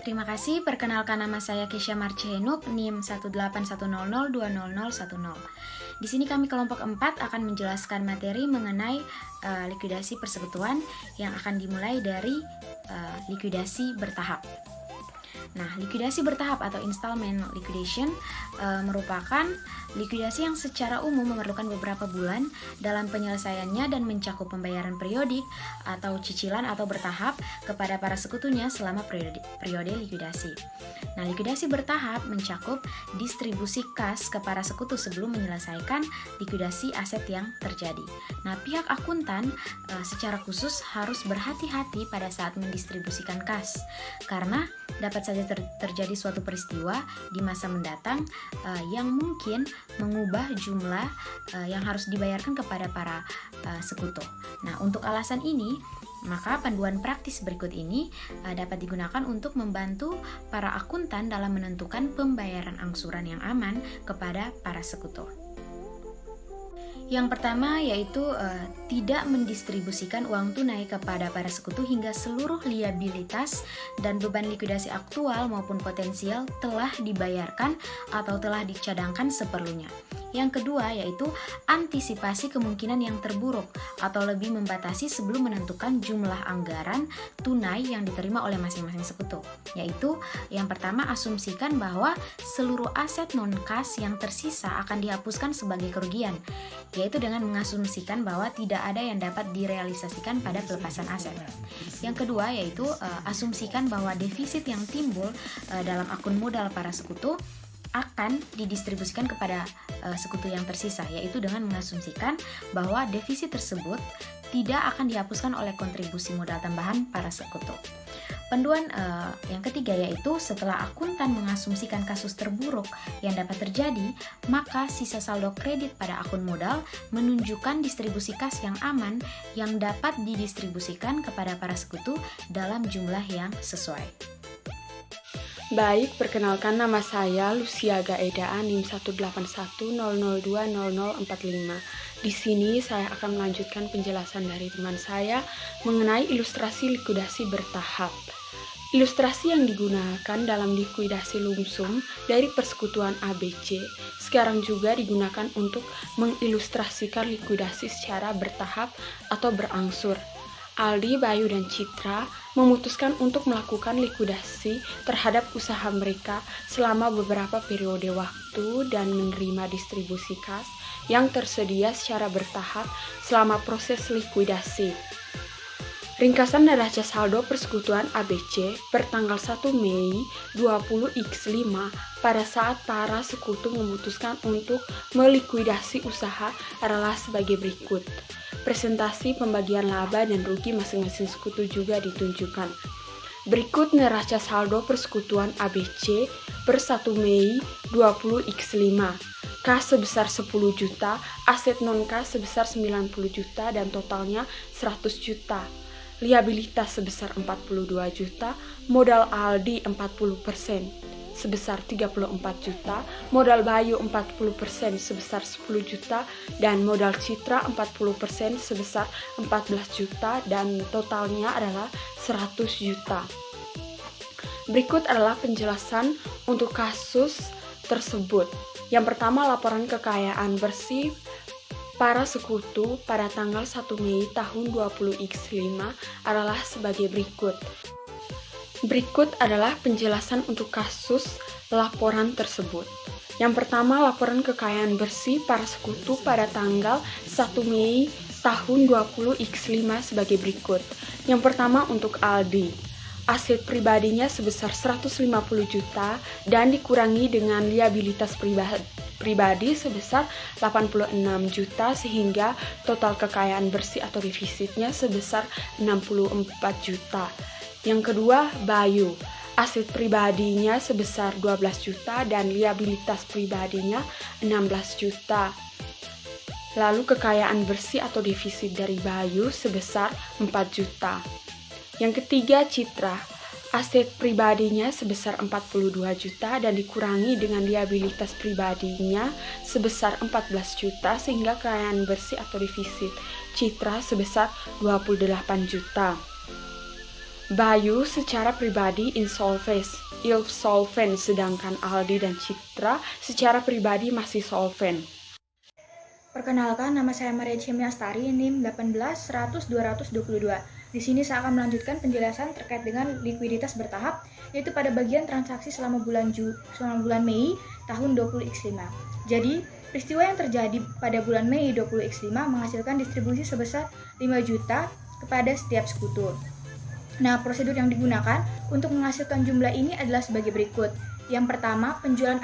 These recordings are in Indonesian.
Terima kasih. Perkenalkan, nama saya Kesha Marcihenuk, NIM 18100200010. Di sini kami kelompok 4 akan menjelaskan materi mengenai likuidasi persekutuan yang akan dimulai dari likuidasi bertahap. Nah, likuidasi bertahap atau installment liquidation merupakan likuidasi yang secara umum memerlukan beberapa bulan dalam penyelesaiannya dan mencakup pembayaran periodik atau cicilan atau bertahap kepada para sekutunya selama periode likuidasi. Nah, likuidasi bertahap mencakup distribusi kas ke para sekutu sebelum menyelesaikan likuidasi aset yang terjadi. Nah, pihak akuntan secara khusus harus berhati-hati pada saat mendistribusikan kas, karena dapat saja terjadi suatu peristiwa di masa mendatang yang mungkin mengubah jumlah yang harus dibayarkan kepada para sekutu. Nah, untuk alasan ini, maka panduan praktis berikut ini dapat digunakan untuk membantu para akuntan dalam menentukan pembayaran angsuran yang aman kepada para sekutu. Yang pertama yaitu tidak mendistribusikan uang tunai kepada para sekutu hingga seluruh liabilitas dan beban likuidasi aktual maupun potensial telah dibayarkan atau telah dicadangkan seperlunya. Yang kedua yaitu antisipasi kemungkinan yang terburuk atau lebih membatasi sebelum menentukan jumlah anggaran tunai yang diterima oleh masing-masing sekutu. Yaitu yang pertama, asumsikan bahwa seluruh aset non-kas yang tersisa akan dihapuskan sebagai kerugian, yaitu dengan mengasumsikan bahwa tidak ada yang dapat direalisasikan pada pelepasan aset. Yang kedua yaitu asumsikan bahwa defisit yang timbul dalam akun modal para sekutu akan didistribusikan kepada sekutu yang tersisa, yaitu dengan mengasumsikan bahwa defisit tersebut tidak akan dihapuskan oleh kontribusi modal tambahan para sekutu. Panduan yang ketiga yaitu setelah akuntan mengasumsikan kasus terburuk yang dapat terjadi, maka sisa saldo kredit pada akun modal menunjukkan distribusi kas yang aman yang dapat didistribusikan kepada para sekutu dalam jumlah yang sesuai. Baik, perkenalkan, nama saya Lucia Gaeda, NIM 18100200045. Di sini saya akan melanjutkan penjelasan dari teman saya mengenai ilustrasi likuidasi bertahap. Ilustrasi yang digunakan dalam likuidasi lumsum dari persekutuan ABC sekarang juga digunakan untuk mengilustrasikan likuidasi secara bertahap atau berangsur. Aldi, Bayu, dan Citra memutuskan untuk melakukan likuidasi terhadap usaha mereka selama beberapa periode waktu dan menerima distribusi kas yang tersedia secara bertahap selama proses likuidasi. Ringkasan neraca saldo persekutuan ABC per tanggal 1 Mei 20X5 pada saat para sekutu memutuskan untuk melikuidasi usaha adalah sebagai berikut. Presentasi pembagian laba dan rugi masing-masing sekutu juga ditunjukkan. Berikut neraca saldo persekutuan ABC per 1 Mei 20X5. Kas sebesar 10 juta, aset non-kas sebesar 90 juta dan totalnya 100 juta. Liabilitas sebesar 42 juta, modal Aldi 40% sebesar 34 juta, modal Bayu 40% sebesar 10 juta, dan modal Citra 40% sebesar 14 juta, dan totalnya adalah 100 juta. Berikut adalah penjelasan untuk kasus tersebut. Yang pertama, laporan kekayaan bersih para sekutu pada tanggal 1 Mei tahun 20X5 adalah sebagai berikut. Berikut adalah penjelasan untuk kasus laporan tersebut. Yang pertama, laporan kekayaan bersih para sekutu pada tanggal 1 Mei tahun 20X5 sebagai berikut. Yang pertama untuk Aldi. Aset pribadinya sebesar 150 juta dan dikurangi dengan liabilitas pribadi sebesar 86 juta sehingga total kekayaan bersih atau defisitnya sebesar 64 juta. Yang kedua, Bayu. Aset pribadinya sebesar 12 juta dan liabilitas pribadinya 16 juta. Lalu kekayaan bersih atau defisit dari Bayu sebesar 4 juta. Yang ketiga, Citra. Aset pribadinya sebesar 42 juta dan dikurangi dengan liabilitas pribadinya sebesar 14 juta sehingga kekayaan bersih atau defisit Citra sebesar 28 juta. Bayu secara pribadi insolvent, sedangkan Aldi dan Citra secara pribadi masih solvent. Perkenalkan, nama saya Maria Cimiastari, NIM 18-100-222. Di sini saya akan melanjutkan penjelasan terkait dengan likuiditas bertahap, yaitu pada bagian transaksi selama bulan Mei tahun 20X5. Jadi, peristiwa yang terjadi pada bulan Mei 20X5 menghasilkan distribusi sebesar 5 juta kepada setiap sekutu. Nah, prosedur yang digunakan untuk menghasilkan jumlah ini adalah sebagai berikut. Yang pertama, penjualan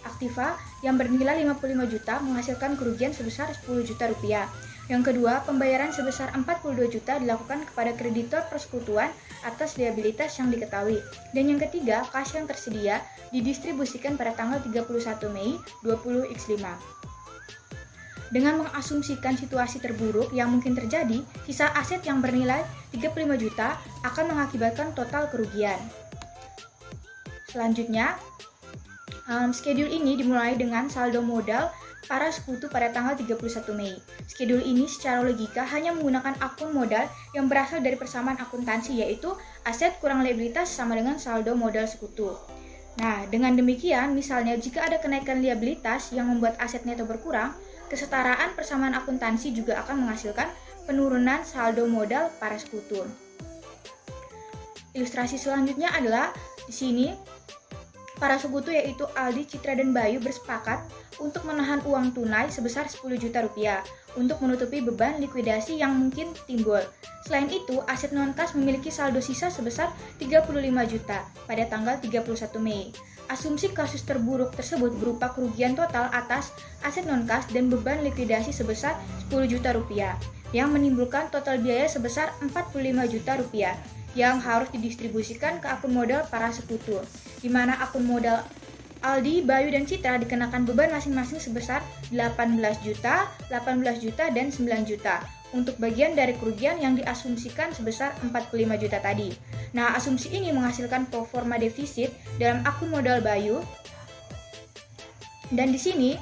aktiva yang bernilai 55 juta menghasilkan kerugian sebesar 10 juta rupiah. Yang kedua, pembayaran sebesar 42 juta dilakukan kepada kreditor persekutuan atas liabilitas yang diketahui. Dan yang ketiga, kas yang tersedia didistribusikan pada tanggal 31 Mei 20X5. Dengan mengasumsikan situasi terburuk yang mungkin terjadi, sisa aset yang bernilai 35 juta akan mengakibatkan total kerugian. Selanjutnya, schedule ini dimulai dengan saldo modal para sekutu pada tanggal 31 Mei. Schedule ini secara logika hanya menggunakan akun modal yang berasal dari persamaan akuntansi, yaitu aset kurang liabilitas sama dengan saldo modal sekutu. Nah, dengan demikian, misalnya jika ada kenaikan liabilitas yang membuat aset neto berkurang, kesetaraan persamaan akuntansi juga akan menghasilkan penurunan saldo modal para sekutu. Ilustrasi selanjutnya adalah di sini para sekutu yaitu Aldi, Citra, dan Bayu bersepakat untuk menahan uang tunai sebesar 10 juta rupiah untuk menutupi beban likuidasi yang mungkin timbul. Selain itu, aset non-kas memiliki saldo sisa sebesar 35 juta pada tanggal 31 Mei. Asumsi kasus terburuk tersebut berupa kerugian total atas aset non-kas dan beban likuidasi sebesar 10 juta rupiah yang menimbulkan total biaya sebesar 45 juta rupiah yang harus didistribusikan ke akun modal para sekutu, di mana akun modal Aldi, Bayu, dan Citra dikenakan beban masing-masing sebesar 18 juta, 18 juta, dan 9 juta untuk bagian dari kerugian yang diasumsikan sebesar 45 juta tadi. Nah, asumsi ini menghasilkan pro forma defisit dalam akun modal Bayu. Dan di sini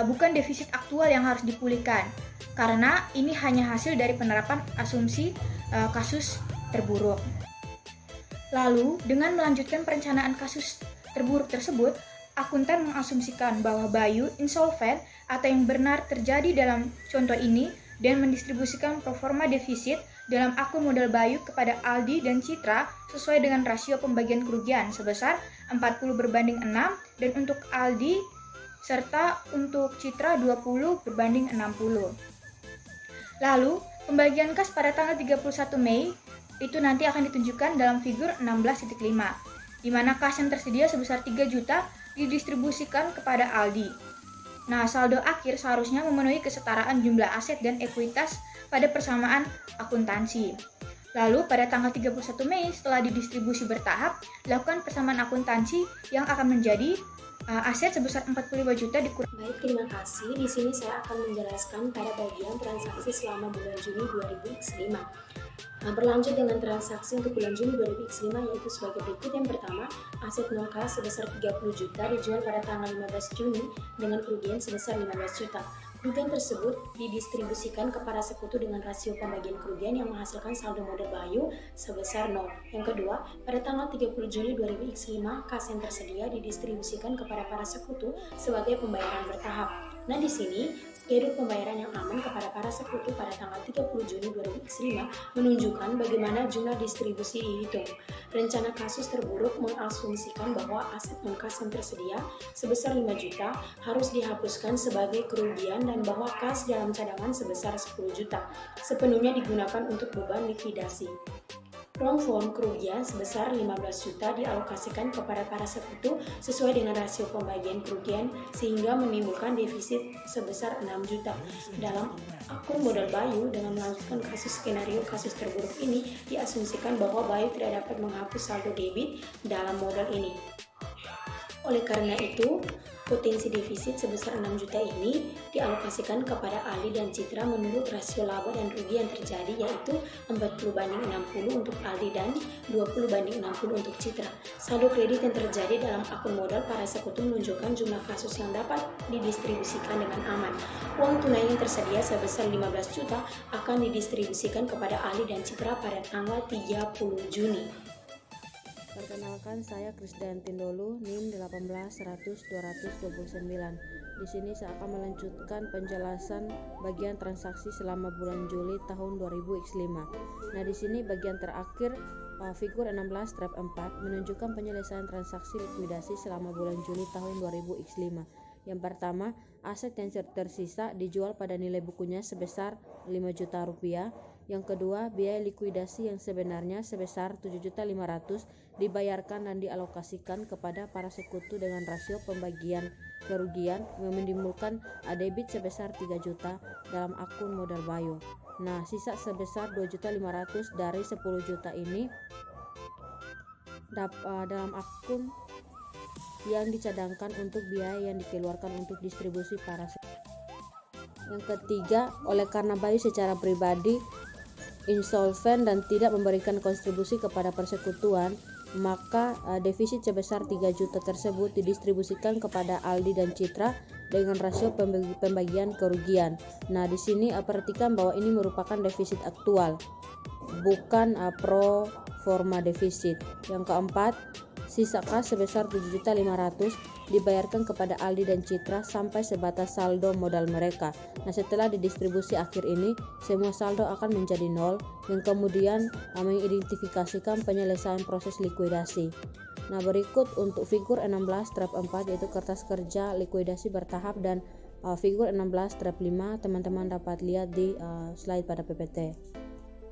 bukan defisit aktual yang harus dipulihkan, karena ini hanya hasil dari penerapan asumsi kasus terburuk. Lalu, dengan melanjutkan perencanaan kasus terburuk tersebut, akuntan mengasumsikan bahwa Bayu insolvent atau yang benar terjadi dalam contoh ini dan mendistribusikan pro forma defisit dalam akun modal Bayu kepada Aldi dan Citra sesuai dengan rasio pembagian kerugian sebesar 40/6 dan untuk Aldi serta untuk Citra 20/60. Lalu, pembagian kas pada tanggal 31 Mei itu nanti akan ditunjukkan dalam figur 16.5, di mana kas yang tersedia sebesar 3 juta didistribusikan kepada Aldi. Nah, saldo akhir seharusnya memenuhi kesetaraan jumlah aset dan ekuitas pada persamaan akuntansi. Lalu, pada tanggal 31 Mei setelah didistribusi bertahap, lakukan persamaan akuntansi yang akan menjadi aset sebesar 45 juta dikurangi. Baik, terima kasih. Di sini saya akan menjelaskan pada bagian transaksi selama bulan Juni 2005. Berlanjut dengan transaksi untuk bulan Juni 2005 yaitu sebagai berikut. Yang pertama, aset non-kas sebesar 30 juta dijual pada tanggal 15 Juni dengan kerugian sebesar 15 juta. Kerugian tersebut didistribusikan ke para sekutu dengan rasio pembagian kerugian yang menghasilkan saldo modal Bayu sebesar 0. Yang kedua, pada tanggal 30 Juni 2005, kas yang tersedia didistribusikan kepada para sekutu sebagai pembayaran bertahap. Nah, di sini schedule pembayaran yang aman kepada para sekutu pada tanggal 30 Juni 2005 menunjukkan bagaimana jumlah distribusi dihitung. Rencana kasus terburuk mengasumsikan bahwa aset non-kas yang tersedia sebesar 5 juta harus dihapuskan sebagai kerugian dan bahwa kas dalam cadangan sebesar 10 juta sepenuhnya digunakan untuk beban likuidasi. Ruang form kerugian sebesar 15 juta dialokasikan kepada para sekutu sesuai dengan rasio pembagian kerugian sehingga menimbulkan defisit sebesar 6 juta. Dalam akun modal Bayu, dengan melanjutkan kasus skenario kasus terburuk ini, diasumsikan bahwa Bayu tidak dapat menghapus saldo debit dalam modal ini. Oleh karena itu, Potensi defisit sebesar 6 juta ini dialokasikan kepada Aldi dan Citra menurut rasio laba dan rugi yang terjadi, yaitu 40/60 untuk Aldi dan 20/60 untuk Citra. Saldo kredit yang terjadi dalam akun modal para sekutu menunjukkan jumlah kasus yang dapat didistribusikan dengan aman. Uang tunai yang tersedia sebesar 15 juta akan didistribusikan kepada Aldi dan Citra pada tanggal 30 Juni. Perkenalkan, saya Krisdayanti Ndolu, NIM 18100-229. Di sini saya akan melanjutkan penjelasan bagian transaksi selama bulan Juli tahun 2000X5. Nah, di sini bagian terakhir figur 16-4 menunjukkan penyelesaian transaksi likuidasi selama bulan Juli tahun 2000X5. Yang pertama, aset yang tersisa dijual pada nilai bukunya sebesar 5 juta rupiah. Yang kedua, biaya likuidasi yang sebenarnya sebesar 7.500.000 dibayarkan dan dialokasikan kepada para sekutu dengan rasio pembagian kerugian yang menimbulkan debit sebesar 3 juta dalam akun modal Bayu. Nah, sisa sebesar 2.500.000 dari 10 juta ini dalam akun yang dicadangkan untuk biaya yang dikeluarkan untuk distribusi para sekutu. Yang ketiga, oleh karena Bayu secara pribadi insolven dan tidak memberikan kontribusi kepada persekutuan, maka defisit sebesar 3 juta tersebut didistribusikan kepada Aldi dan Citra dengan rasio pembagian kerugian. Nah, di sini perhatikan bahwa ini merupakan defisit aktual, bukan pro forma defisit. Yang keempat, sisa kas sebesar 7.500.000 dibayarkan kepada Aldi dan Citra sampai sebatas saldo modal mereka. Nah, setelah didistribusi akhir ini, semua saldo akan menjadi nol, yang kemudian mengidentifikasikan penyelesaian proses likuidasi. Nah, berikut untuk figur 16-4 yaitu kertas kerja likuidasi bertahap, dan figur 16-5 teman-teman dapat lihat di slide pada PPT.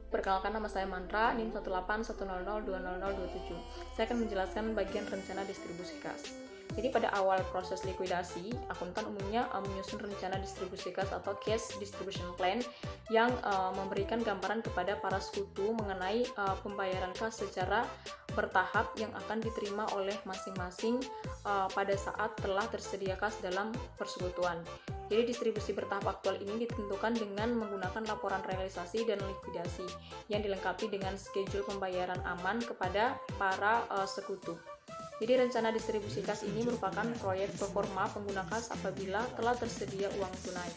Perkenalkan, nama saya Mantra, NIM 18100200027. Saya akan menjelaskan bagian rencana distribusi kas. Jadi pada awal proses likuidasi, akuntan umumnya menyusun rencana distribusi kas atau cash distribution plan yang memberikan gambaran kepada para sekutu mengenai pembayaran kas secara bertahap yang akan diterima oleh masing-masing pada saat telah tersedia kas dalam persekutuan. Jadi distribusi bertahap aktual ini ditentukan dengan menggunakan laporan realisasi dan likuidasi yang dilengkapi dengan schedule pembayaran aman kepada para sekutu. Jadi rencana distribusi kas ini merupakan proyek performa pengguna kas apabila telah tersedia uang tunai.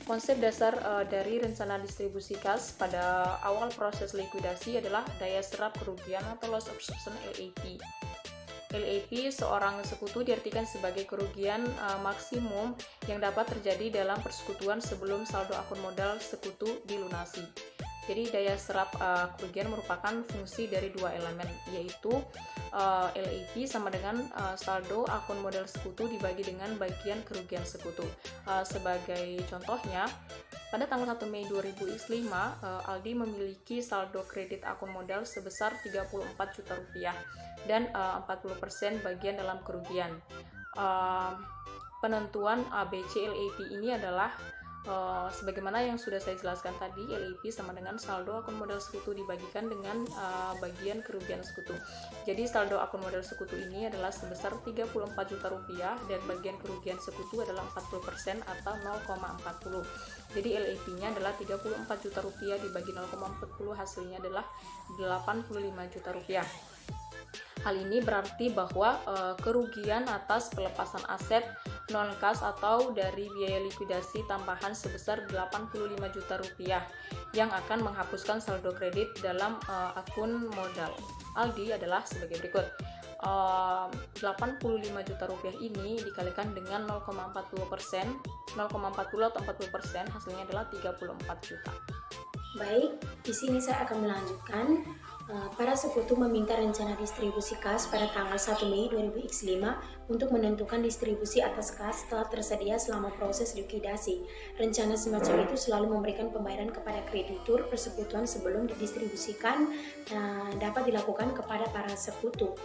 Konsep dasar dari rencana distribusi kas pada awal proses likuidasi adalah daya serap kerugian atau loss absorption LAP. LAP seorang sekutu diartikan sebagai kerugian maksimum yang dapat terjadi dalam persekutuan sebelum saldo akun modal sekutu dilunasi. Jadi daya serap kerugian merupakan fungsi dari dua elemen, yaitu LAP sama dengan saldo akun modal sekutu dibagi dengan bagian kerugian sekutu. Sebagai contohnya, pada tanggal 1 Mei 2005, Aldi memiliki saldo kredit akun modal sebesar 34 juta rupiah dan 40% bagian dalam kerugian. Penentuan ABC LAP ini adalah sebagaimana yang sudah saya jelaskan tadi, LAP sama dengan saldo akun modal sekutu dibagikan dengan bagian kerugian sekutu. Jadi saldo akun modal sekutu ini adalah sebesar 34 juta rupiah dan bagian kerugian sekutu adalah 40% atau 0,40. Jadi LAP-nya adalah 34 juta rupiah dibagi 0,40, hasilnya adalah 85 juta rupiah. Hal ini berarti bahwa kerugian atas pelepasan aset non-kas atau dari biaya likuidasi tambahan sebesar 85 juta rupiah yang akan menghapuskan saldo kredit dalam akun modal Aldi adalah sebagai berikut. 85 juta rupiah ini dikalikan dengan 0,40%, 0,40 atau 40%, hasilnya adalah 34 juta. Baik, di sini saya akan melanjutkan. Para sekutu meminta rencana distribusi kas pada tanggal 1 Mei 2000X5 untuk menentukan distribusi atas kas telah tersedia selama proses likuidasi. Rencana semacam itu selalu memberikan pembayaran kepada kreditur persekutuan sebelum didistribusikan dapat dilakukan kepada para sekutu.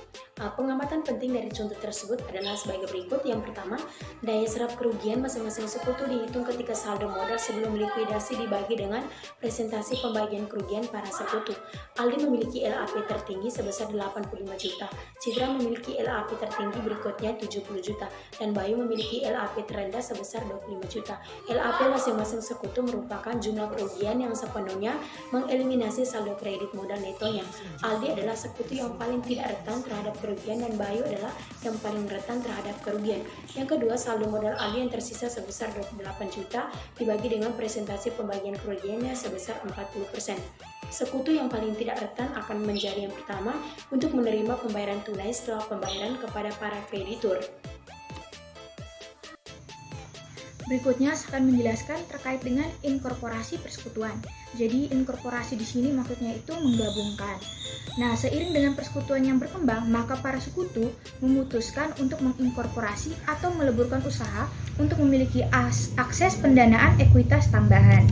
Pengamatan penting dari contoh tersebut adalah sebagai berikut. Yang pertama, daya serap kerugian masing-masing sekutu dihitung ketika saldo modal sebelum likuidasi dibagi dengan presentasi pembagian kerugian para sekutu. Aldi memiliki LAP tertinggi sebesar 85 juta. Citra memiliki LAP tertinggi berikutnya senilai 70 juta dan Bayu memiliki LAP terendah sebesar 25 juta. LAP masing-masing sekutu merupakan jumlah kerugian yang sepenuhnya mengeliminasi saldo kredit modal netonya. Aldi adalah sekutu yang paling tidak rentan terhadap kerugian dan Bayu adalah yang paling rentan terhadap kerugian. Yang kedua, saldo modal Aldi yang tersisa sebesar 28 juta dibagi dengan presentasi pembagian kerugiannya sebesar 40%. Sekutu yang paling tidak rentan akan menjadi yang pertama untuk menerima pembayaran tunai setelah pembayaran kepada para kreditur. Berikutnya saya akan menjelaskan terkait dengan inkorporasi persekutuan. Jadi inkorporasi di sini maksudnya itu menggabungkan. Nah, seiring dengan persekutuan yang berkembang, maka para sekutu memutuskan untuk menginkorporasi atau meleburkan usaha untuk memiliki akses pendanaan ekuitas tambahan.